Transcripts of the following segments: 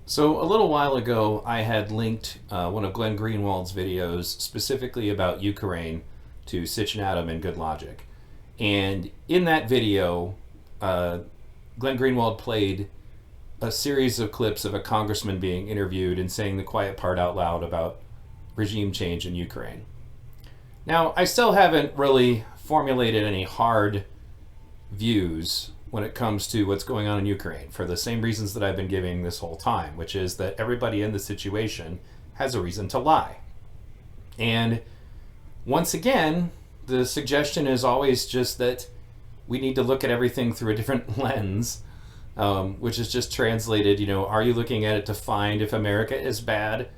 So a little while ago, I had linked one of Glen Greenwald's videos specifically about Ukraine to Sitch and Adam and Good Logic. And in that video, Glen Greenwald played a series of clips of a congressman being interviewed and saying the quiet part out loud about regime change in Ukraine. Now, I still haven't really formulated any hard views when it comes to what's going on in Ukraine for the same reasons that I've been giving this whole time, which is that everybody in the situation has a reason to lie. And once again, the suggestion is always just that we need to look at everything through a different lens, which is just translated, are you looking at it to find if America is bad?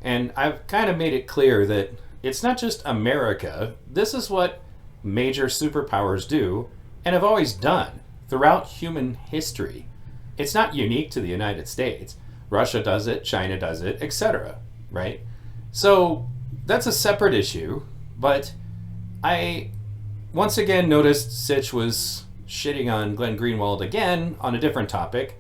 And I've kind of made it clear that it's not just America. This is what major superpowers do and have always done throughout human history. It's not unique to the United States. Russia does it, China does it, etc. Right? So that's a separate issue, but I once again noticed Sitch was shitting on Glen Greenwald again on a different topic,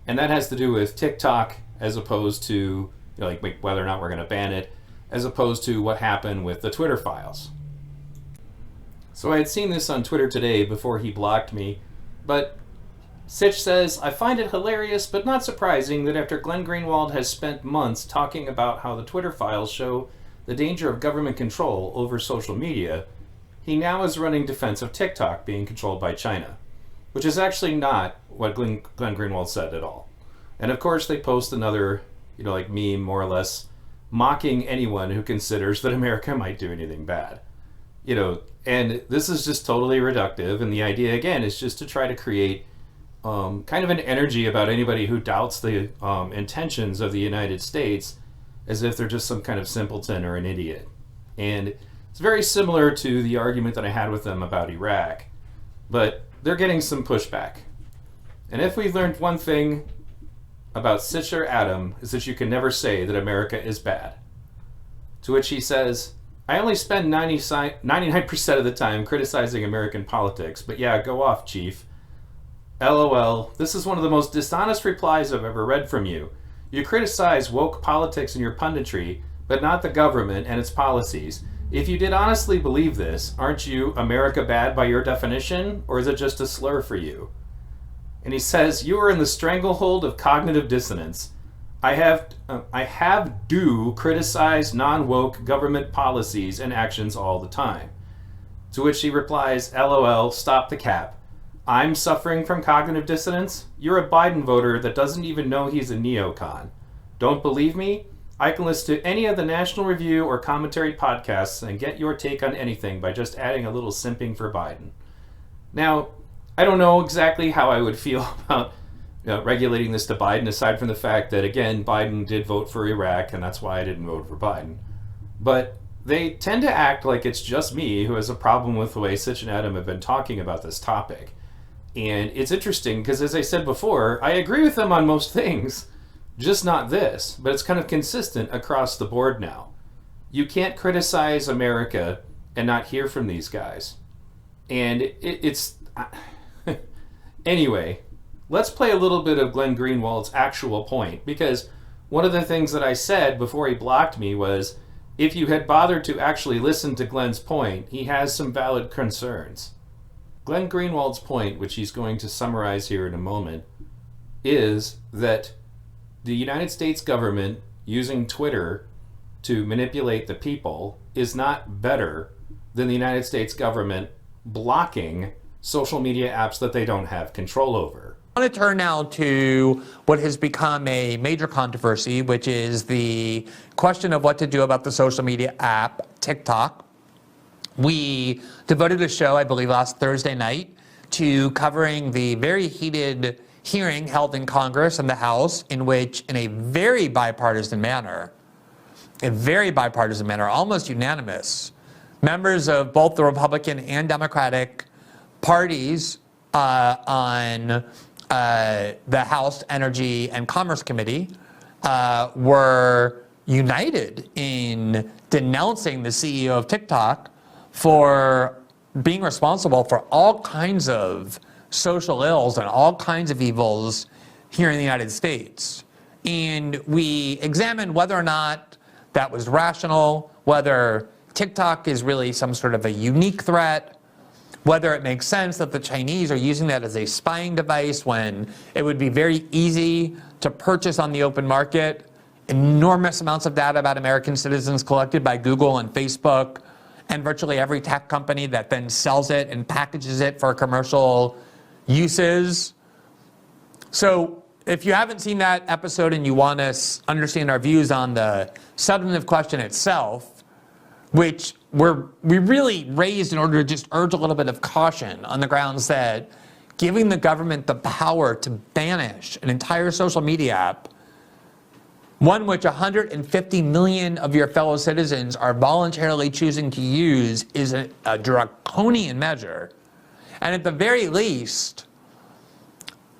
and that has to do with TikTok as opposed to whether or not we're going to ban it, as opposed to what happened with the Twitter files. So I had seen this on Twitter today before he blocked me, but Sitch says, I find it hilarious but not surprising that after Glen Greenwald has spent months talking about how the Twitter files show the danger of government control over social media, he now is running defense of TikTok being controlled by China, which is actually not what Glen Greenwald said at all. And of course they post another, meme more or less mocking anyone who considers that America might do anything bad. And this is just totally reductive, and the idea again is just to try to create kind of an energy about anybody who doubts the intentions of the United States as if they're just some kind of simpleton or an idiot. And it's very similar to the argument that I had with them about Iraq, but they're getting some pushback. And if we've learned one thing about Sitch or Adam, is that you can never say that America is bad. To which he says, I only spend 99% of the time criticizing American politics, but yeah, go off, Chief. LOL, this is one of the most dishonest replies I've ever read from you. You criticize woke politics in your punditry, but not the government and its policies. If you did honestly believe this, aren't you America bad by your definition, or is it just a slur for you? And he says, you are in the stranglehold of cognitive dissonance. I have do criticize non-woke government policies and actions all the time. To which he replies, LOL, stop the cap. I'm suffering from cognitive dissonance? You're a Biden voter that doesn't even know he's a neocon. Don't believe me? I can listen to any of the National Review or commentary podcasts and get your take on anything by just adding a little simping for Biden. Now, I don't know exactly how I would feel about regulating this to Biden, aside from the fact that, again, Biden did vote for Iraq, and that's why I didn't vote for Biden. But they tend to act like it's just me who has a problem with the way Sitch and Adam have been talking about this topic. And it's interesting because, as I said before, I agree with them on most things, just not this. But it's kind of consistent across the board now. You can't criticize America and not hear from these guys. And it's... Anyway, let's play a little bit of Glen Greenwald's actual point, because one of the things that I said before he blocked me was, if you had bothered to actually listen to Glen's point, he has some valid concerns. Glen Greenwald's point, which he's going to summarize here in a moment, is that the United States government using Twitter to manipulate the people is not better than the United States government blocking social media apps that they don't have control over. I want to turn now to what has become a major controversy, which is the question of what to do about the social media app TikTok. We devoted a show, I believe, last Thursday night to covering the very heated hearing held in Congress and the House, in which, in a very bipartisan manner, almost unanimous, members of both the Republican and Democratic parties on the House Energy and Commerce Committee were united in denouncing the CEO of TikTok for being responsible for all kinds of social ills and all kinds of evils here in the United States. and we examined whether or not that was rational, whether TikTok is really some sort of a unique threat, whether it makes sense that the Chinese are using that as a spying device when it would be very easy to purchase on the open market enormous amounts of data about American citizens collected by Google and Facebook and virtually every tech company that then sells it and packages it for commercial uses. So if you haven't seen that episode and you want to understand our views on the substantive question itself, which we really raised in order to just urge a little bit of caution on the grounds that giving the government the power to banish an entire social media app, one which 150 million of your fellow citizens are voluntarily choosing to use, is a draconian measure. And at the very least,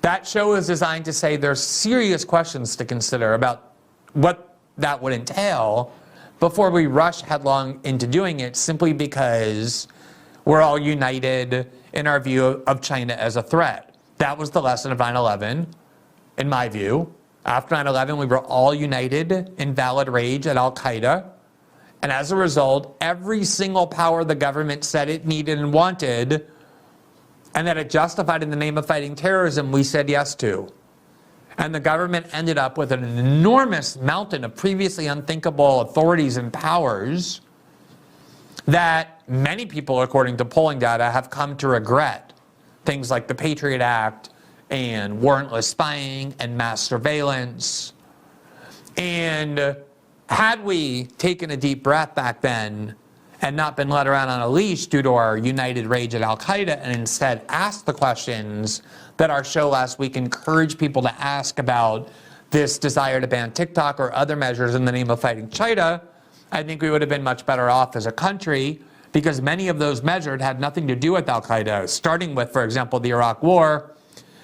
that show is designed to say there's serious questions to consider about what that would entail before we rush headlong into doing it, simply because we're all united in our view of China as a threat. That was the lesson of 9/11, in my view. After 9/11, we were all united in valid rage at Al-Qaeda. And as a result, every single power the government said it needed and wanted, and that it justified in the name of fighting terrorism, we said yes to. And the government ended up with an enormous mountain of previously unthinkable authorities and powers that many people, according to polling data, have come to regret. Things like the Patriot Act and warrantless spying and mass surveillance. And had we taken a deep breath back then and not been led around on a leash due to our united rage at Al-Qaeda, and instead asked the questions that our show last week encouraged people to ask about this desire to ban TikTok or other measures in the name of fighting China, I think we would have been much better off as a country, because many of those measures had nothing to do with Al-Qaeda, starting with, for example, the Iraq War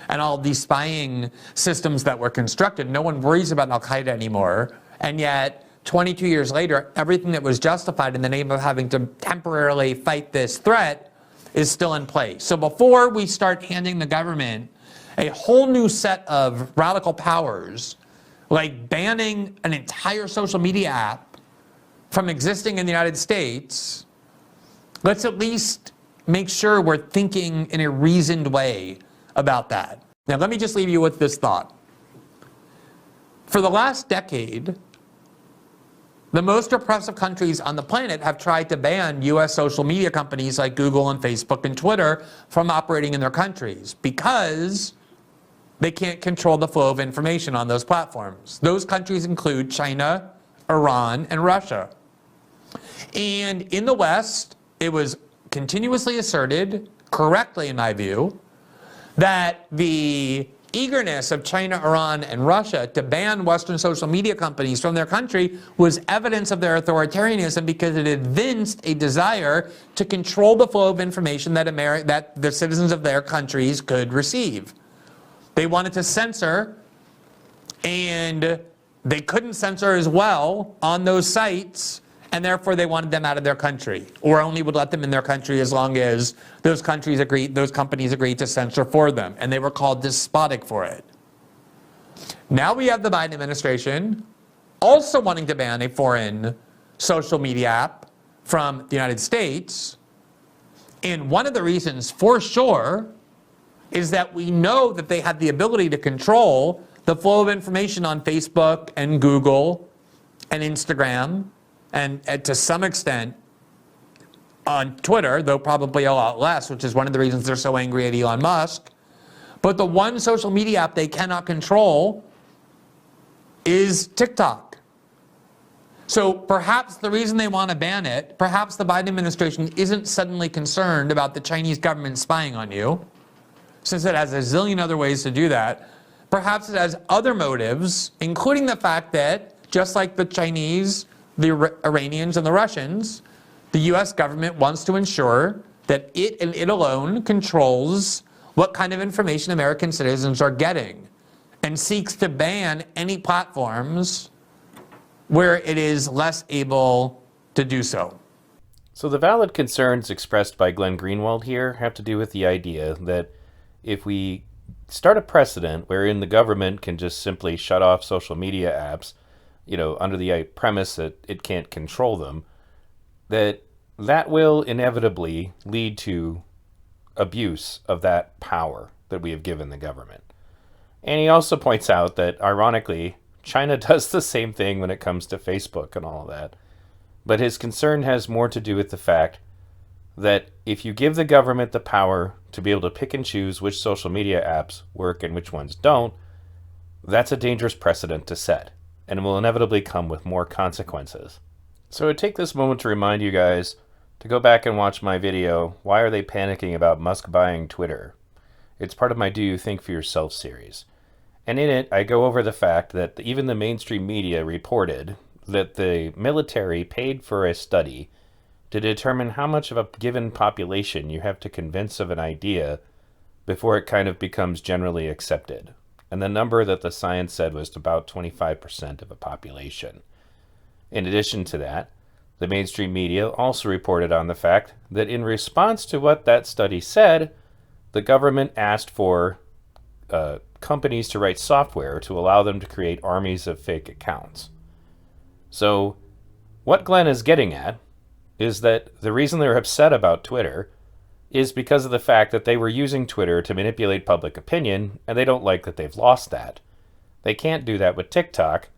and all these spying systems that were constructed. No one worries about Al-Qaeda anymore, and yet 22 years later, everything that was justified in the name of having to temporarily fight this threat is still in place. So before we start handing the government a whole new set of radical powers, like banning an entire social media app from existing in the United States, let's at least make sure we're thinking in a reasoned way about that. Now, let me just leave you with this thought. For the last decade, the most oppressive countries on the planet have tried to ban US social media companies like Google and Facebook and Twitter from operating in their countries because they can't control the flow of information on those platforms. Those countries include China, Iran, and Russia. And in the West, it was continuously asserted, correctly in my view, that the eagerness of China, Iran, and Russia to ban Western social media companies from their country was evidence of their authoritarianism, because it evinced a desire to control the flow of information that the citizens of their countries could receive. They wanted to censor, and they couldn't censor as well on those sites, and therefore they wanted them out of their country, or only would let them in their country as long as those companies agreed to censor for them, and they were called despotic for it. Now we have the Biden administration also wanting to ban a foreign social media app from the United States, and one of the reasons for sure is that we know that they had the ability to control the flow of information on Facebook and Google and Instagram, and to some extent on Twitter, though probably a lot less, which is one of the reasons they're so angry at Elon Musk. But the one social media app they cannot control is TikTok. So perhaps the reason they want to ban it, perhaps the Biden administration isn't suddenly concerned about the Chinese government spying on you, since it has a zillion other ways to do that. Perhaps it has other motives, including the fact that, just like the Chinese, the Iranians, and the Russians, the US government wants to ensure that it and it alone controls what kind of information American citizens are getting, and seeks to ban any platforms where it is less able to do so. So the valid concerns expressed by Glen Greenwald here have to do with the idea that if we start a precedent wherein the government can just simply shut off social media apps, under the premise that it can't control them, that will inevitably lead to abuse of that power that we have given the government. And he also points out that, ironically, China does the same thing when it comes to Facebook and all of that. But his concern has more to do with the fact that if you give the government the power to be able to pick and choose which social media apps work and which ones don't, that's a dangerous precedent to set, and will inevitably come with more consequences. So I take this moment to remind you guys to go back and watch my video, Why Are They Panicking About Musk Buying Twitter? It's part of my Do You Think For Yourself series. And in it, I go over the fact that even the mainstream media reported that the military paid for a study to determine how much of a given population you have to convince of an idea before it kind of becomes generally accepted. And the number that the science said was about 25% of a population. In addition to that, the mainstream media also reported on the fact that in response to what that study said, the government asked for companies to write software to allow them to create armies of fake accounts. So what Glenn is getting at is that the reason they're upset about Twitter is because of the fact that they were using Twitter to manipulate public opinion, and they don't like that they've lost that. They can't do that with TikTok,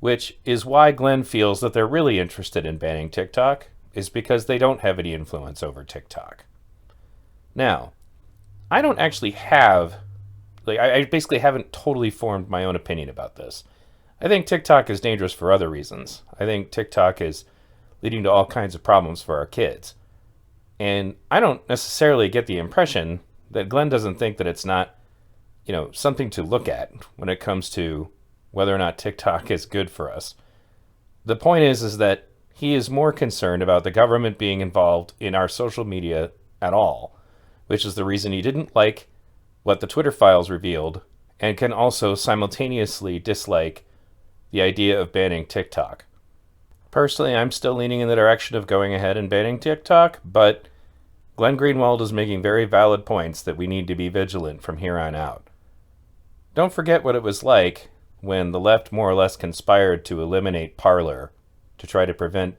which is why Glenn feels that they're really interested in banning TikTok, is because they don't have any influence over TikTok. Now, I don't actually have, I basically haven't totally formed my own opinion about this. I think TikTok is dangerous for other reasons. I think TikTok is leading to all kinds of problems for our kids. And I don't necessarily get the impression that Glenn doesn't think that it's not, something to look at when it comes to whether or not TikTok is good for us. The point is that he is more concerned about the government being involved in our social media at all, which is the reason he didn't like what the Twitter files revealed, and can also simultaneously dislike the idea of banning TikTok. Personally, I'm still leaning in the direction of going ahead and banning TikTok, but Glen Greenwald is making very valid points that we need to be vigilant from here on out. Don't forget what it was like when the left more or less conspired to eliminate Parler to try to prevent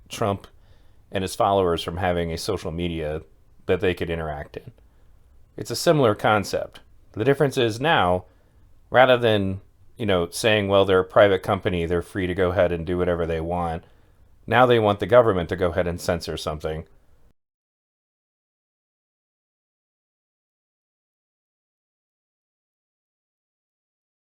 Trump and his followers from having a social media that they could interact in. It's a similar concept. The difference is now, rather than, saying, well, they're a private company, they're free to go ahead and do whatever they want, now they want the government to go ahead and censor something